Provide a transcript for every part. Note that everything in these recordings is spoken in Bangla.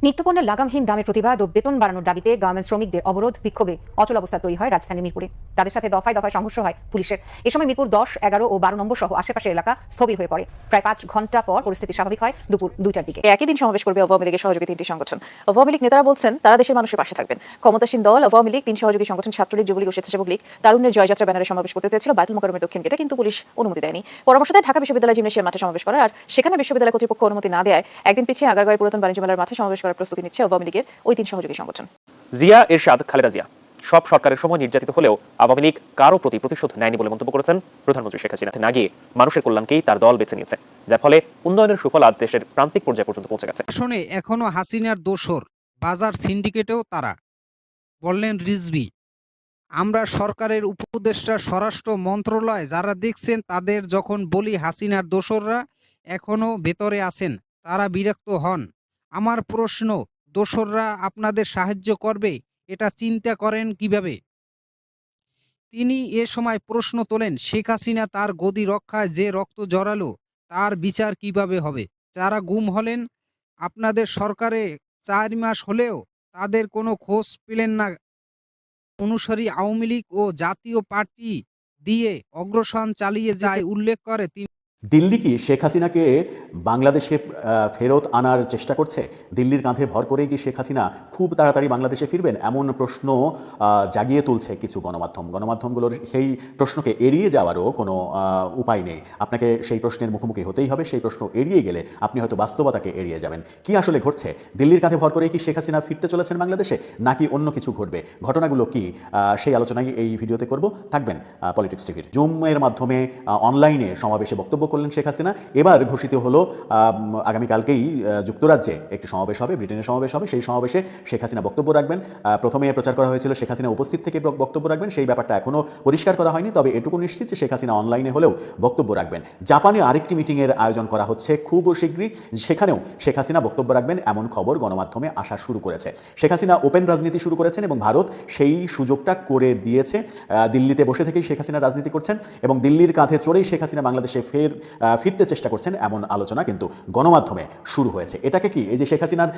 নিত্যপণ্যের লাগামহীন দামের প্রতিবাদ ও বেতন বাড়ানোর দাবিতে গার্মেন্টস শ্রমিকদের অবরোধ বিক্ষোভে অচল অবস্থা তৈরি হয় রাজধানীর মিরপুরে। তাদের সাথে দফায় দফায় সংঘর্ষ হয় পুলিশের। এ সময় মিরপুর 10, 11 ও 12 নম্বর সহ আশেপাশের এলাকা স্থবির হয়ে পড়ে। প্রায় 5 ঘন্টা পর পরিস্থিতি স্বাভাবিক হয় দুপুর 2টার দিকে। একই দিন সমাবেশ করবে আওয়ামী লীগের সহযোগী 3টি সংগঠন। আওয়ামী লীগ নেতারা বলছেন তারা দেশের মানুষের পাশে থাকবেন। ক্ষমতাসীন দল আওয়ামী লীগ, 3 সহযোগী সংগঠন ছাত্রলীগ, যুবলীগ ও স্বেচ্ছাসেবক লীগ তারুণ্যের জয়যাত্রা ব্যানারে সমাবেশ করতে চেয়েছিল বায়তুল মোকাররমের দক্ষিণ গেটে, কিন্তু পুলিশ অনুমতি দেয়নি। পরামর্শ দেয় ঢাকা বিশ্ববিদ্যালয় জিমনেসিয়াম মাঠে সমাবেশ করার, আর সেখানে বিশ্ববিদ্যালয় কর্তৃপক্ষ অনুমতি না দেয় একদিন পিছিয়ে আগারগাঁওয়ের পুরাতন বাণিজ্য মেলার মাঠে সমাবেশ করার প্রস্তুতি নিচ্ছে আওয়ামী লীগের ওই 3 সহযোগী সংগঠন। জিয়া এরশাদ, খালেদা জিয়া সব সরকারের সময় নির্যাতিত হলেও আওয়ামী লীগ কারো প্রতি প্রতিশোধ নেয়নি বলে মন্তব্য করেছেন প্রধানমন্ত্রী শেখ হাসিনা। না গিয়ে মানুষের কল্যাণকেই তার দল বেছে নিয়েছে, যার ফলে উন্নয়নের সুফল আজ দেশের প্রান্তিক পর্যায়ে পর্যন্ত পৌঁছে গেছে। আসলে এখনো হাসিনার দোসর, বাজার সিন্ডিকেটেও তারা, বললেন রিজভী। আমরা সরকারের উপদেষ্টা, স্বরাষ্ট্র মন্ত্রণালয় যারা দেখছেন তাদের যখন বলি হাসিনার দোসররা এখনো ভেতরে আছেন, তারা বিরক্ত হন। আমার প্রশ্ন, দোসররা আপনাদের সাহায্য করবে এটা চিন্তা করেন কিভাবে? তিনি এ সময় প্রশ্ন তোলেন, শেখ হাসিনা তার গদি রক্ষায় যে রক্ত জড়ালো তার বিচার কিভাবে হবে? যারা গুম হলেন আপনাদের সরকারে 4 মাস হলেও তাদের কোনো খোঁজ পেলেন না। অনুসারী আওয়ামী লীগ ও জাতীয় পার্টি দিয়ে অগ্রসর চালিয়ে যায় উল্লেখ করে তিনি। দিল্লি কি শেখ হাসিনাকে বাংলাদেশে ফেরত আনার চেষ্টা করছে? দিল্লির কাঁধে ভর করেই কি শেখ হাসিনা খুব তাড়াতাড়ি বাংলাদেশে ফিরবেন? এমন প্রশ্ন জাগিয়ে তুলছে কিছু গণমাধ্যমগুলোর। সেই প্রশ্নকে এড়িয়ে যাওয়ারও কোনো উপায় নেই। আপনাকে সেই প্রশ্নের মুখোমুখি হতেই হবে। সেই প্রশ্ন এড়িয়ে গেলে আপনি হয়তো বাস্তবতাকে এড়িয়ে যাবেন। কি আসলে ঘটছে? দিল্লির কাঁধে ভর করেই কি শেখ হাসিনা ফিরতে চলেছেন বাংলাদেশে, নাকি অন্য কিছু ঘটবে? ঘটনাগুলো কি, সেই আলোচনায় এই ভিডিওতে করব। থাকবেন পলিটিক্স টিভির। জুমের মাধ্যমে অনলাইনে সমাবেশে বক্তব্য করলেন শেখ হাসিনা। এবার ঘোষিত হলো আগামীকালকেই যুক্তরাজ্যে একটি সমাবেশ হবে, ব্রিটেনের সমাবেশ হবে। সেই সমাবেশে শেখ হাসিনা বক্তব্য রাখবেন। প্রথমে প্রচার করা হয়েছিল শেখ হাসিনা উপস্থিত থেকে বক্তব্য রাখবেন, সেই ব্যাপারটা এখনও পরিষ্কার করা হয়নি। তবে এটুকু নিশ্চিত যে শেখ হাসিনা অনলাইনে হলেও বক্তব্য রাখবেন। জাপানে আরেকটি মিটিংয়ের আয়োজন করা হচ্ছে খুব শীঘ্রই, সেখানেও শেখ হাসিনা বক্তব্য রাখবেন এমন খবর গণমাধ্যমে আসা শুরু করেছে। শেখ হাসিনা ওপেন রাজনীতি শুরু করেছেন এবং ভারত সেই সুযোগটা করে দিয়েছে। দিল্লিতে বসে থেকেই শেখ হাসিনা রাজনীতি করছেন এবং দিল্লির কাঁধে চড়েই শেখ হাসিনা বাংলাদেশে ফিরতে চেষ্টা করছেন এমন আলোচনা কিন্তু গণমাধ্যমে শুরু হয়েছে। এটাকে কি, এই যে শেখ হাসিনার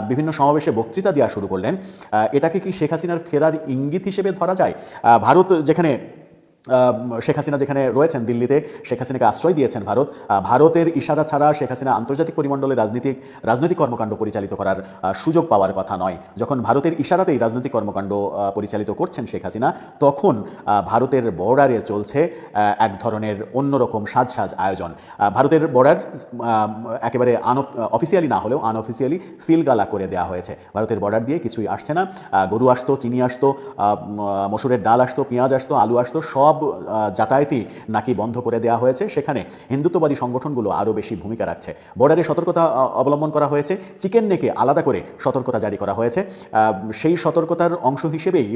বিভিন্ন সমাবেশে বক্তৃতা দেওয়া শুরু করলেন, এটাকে কি শেখ হাসিনার ফেরার ইঙ্গিত হিসেবে ধরা যায়? ভারত যেখানে শেখ হাসিনা যেখানে রয়েছেন, দিল্লিতে শেখ হাসিনাকে আশ্রয় দিয়েছেন ভারতের ইশারা ছাড়া শেখ হাসিনা আন্তর্জাতিক পরিমণ্ডলে রাজনৈতিক কর্মকাণ্ড পরিচালিত করার সুযোগ পাওয়ার কথা নয়। যখন ভারতের ইশারাতেই রাজনৈতিক কর্মকাণ্ড পরিচালিত করছেন শেখ হাসিনা, তখন ভারতের বর্ডারে চলছে এক ধরনের অন্যরকম সাজ আয়োজন। ভারতের বর্ডার একেবারে অফিসিয়ালি না হলেও আনঅফিসিয়ালি সিলগালা করে দেওয়া হয়েছে। ভারতের বর্ডার দিয়ে কিছুই আসছে না। গরু আসতো, চিনি আসতো, মসুরের ডাল আসতো, পেঁয়াজ আসতো, আলু আসতো, সব যাতায়াতই নাকি বন্ধ করে দেওয়া হয়েছে। সেখানে হিন্দুত্ববাদী সংগঠনগুলো আরও বেশি ভূমিকা রাখছে। বর্ডারে সতর্কতা অবলম্বন করা হয়েছে, চিকেন নেকে আলাদা করে সতর্কতা জারি করা হয়েছে। সেই সতর্কতার অংশ হিসেবেই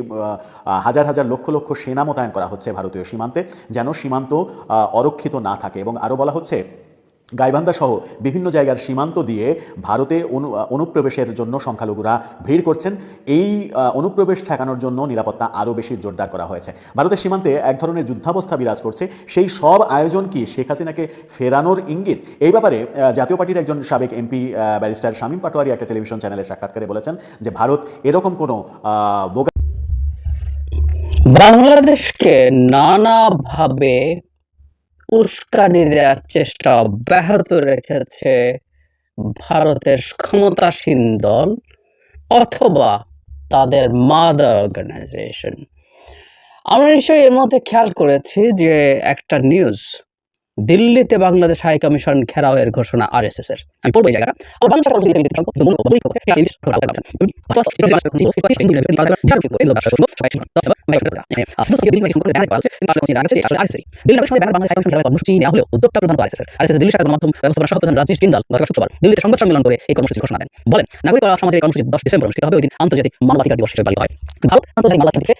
হাজার হাজার লক্ষ লক্ষ সেনা মোতায়েন করা হচ্ছে ভারতীয় সীমান্তে, যেন সীমান্ত অরক্ষিত না থাকে। এবং আরও বলা হচ্ছে, গাইবান্ধা সহ বিভিন্ন জায়গার সীমান্ত দিয়ে ভারতে অনুপ্রবেশের জন্য সংখ্যালঘুরা ভিড় করছেন। এই অনুপ্রবেশ ঠেকানোর জন্য নিরাপত্তা আরও বেশি জোরদার করা হয়েছে। ভারতের সীমান্তে এক ধরনের যুদ্ধাবস্থা বিরাজ করছে। সেই সব আয়োজন কি শেখ হাসিনাকে ফেরানোর ইঙ্গিত? এই ব্যাপারে জাতীয় পার্টির একজন সাবেক এমপি ব্যারিস্টার শামীম পাটোয়ারি একটা টেলিভিশন চ্যানেলে সাক্ষাৎকারে বলেছেন যে ভারত এরকম কোনো বাংলাদেশকে নানাভাবে উস্কানি দেওয়ার চেষ্টা অব্যাহত রেখেছে ভারতের ক্ষমতাসীন দল অথবা তাদের মাদার অর্গানাইজেশন। আমরা নিশ্চয়ই এর মধ্যে খেয়াল করেছি যে একটা নিউজ, দিল্লিতে বাংলাদেশ হাই কমিশন ঘেরাওয়ের ঘোষণা RSS এর। আমি পড়বো এই জায়গাটা। দিল্লিতে সংবাদ সম্মেলন করে এই কর্মসূচি ঘোষণা দেন। বলেন, নাগরিক সমাজের এই কর্মসূচি 10 ডিসেম্বর অনুষ্ঠিত হবে। ওই দিন আন্তর্জাতিক মানবাধিকার দিবস হিসেবে পালিত হয়। ভারত আন্তর্জাতিক মানবাধিকার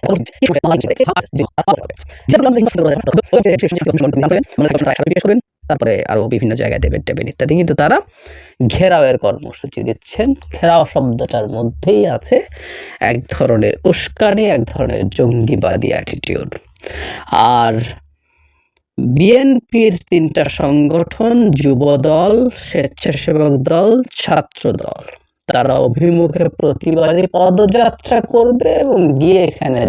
তারপরে আরো বিভিন্ন জায়গায় দেবেন ইত্যাদি। কিন্তু তারা ঘেরাওয়ের কর্মসূচি দিচ্ছেন। ঘেরাও শব্দটার মধ্যেই আছে এক ধরনের উস্কানি, এক ধরনের জঙ্গিবাদী অ্যাটিটিউড। আর বিএনপির 3টা সংগঠন, যুবদল, স্বেচ্ছাসেবক দল, ছাত্র দল, তারা অভিমুখে প্রতিবাদী পদযাত্রা করবে এবং গিয়ে এখানে